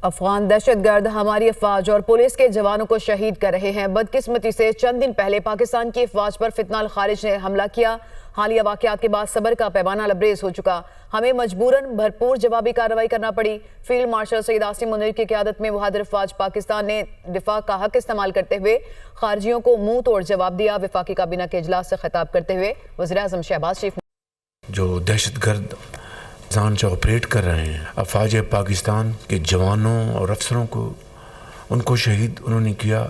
افغان دہشت گرد ہماری افواج اور پولیس کے جوانوں کو شہید کر رہے ہیں۔ بدقسمتی سے چند دن پہلے پاکستان کی افواج پر فتنہ الخارج نے حملہ کیا۔ حالیہ واقعات کے بعد صبر کا پیمانہ لبریز ہو چکا۔ ہمیں مجبوراً بھرپور جوابی کارروائی کرنا پڑی۔ فیلڈ مارشل سید عاصم منیر کی قیادت میں بہادر افواج پاکستان نے دفاع کا حق استعمال کرتے ہوئے خارجیوں کو منہ توڑ جواب دیا۔ وفاقی کابینہ کے اجلاس سے خطاب کرتے ہوئے وزیراعظم شہباز شریف جو دہشت گرد پاکستان سے آپریٹ کر رہے ہیں، افواج پاکستان کے جوانوں اور افسروں کو شہید انہوں نے کیا۔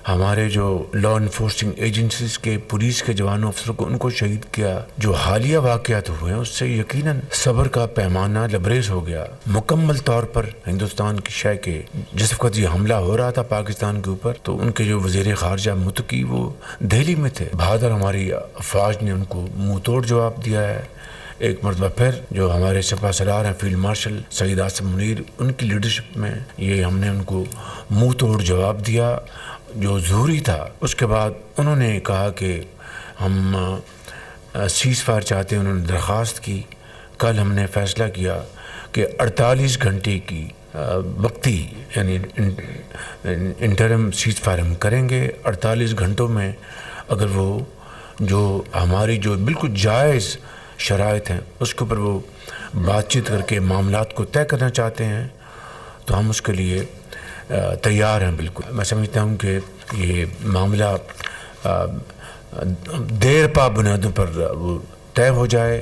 ہمارے جو لا انفورسنگ ایجنسیز کے پولیس کے جوانوں افسروں کو ان کو شہید کیا۔ جو حالیہ واقعات ہوئے ہیں اس سے یقیناً صبر کا پیمانہ لبریز ہو گیا۔ مکمل طور پر ہندوستان کی شے کے جس وقت یہ حملہ ہو رہا تھا پاکستان کے اوپر تو ان کے جو وزیر خارجہ متقی وہ دہلی میں تھے۔ بہادر ہماری افواج نے ان کو منہ توڑ جواب دیا ہے۔ ایک مرتبہ پھر جو ہمارے سپہ سالار ہیں فیلڈ مارشل سید عاصم منیر، ان کی لیڈرشپ میں یہ ہم نے ان کو منہ توڑ جواب دیا جو ضروری تھا۔ اس کے بعد انہوں نے کہا کہ ہم سیز فائر چاہتے ہیں، انہوں نے درخواست کی۔ کل ہم نے فیصلہ کیا کہ 48 گھنٹے کی وقتی یعنی انٹرم سیز فائر ہم کریں گے۔ 48 گھنٹوں میں اگر وہ جو ہماری جو بالکل جائز شرائط ہیں اس کے اوپر وہ بات چیت کر کے معاملات کو طے کرنا چاہتے ہیں تو ہم اس کے لیے تیار ہیں۔ بالکل میں سمجھتا ہوں کہ یہ معاملہ دیر پا بنیادوں پر وہ طے ہو جائے۔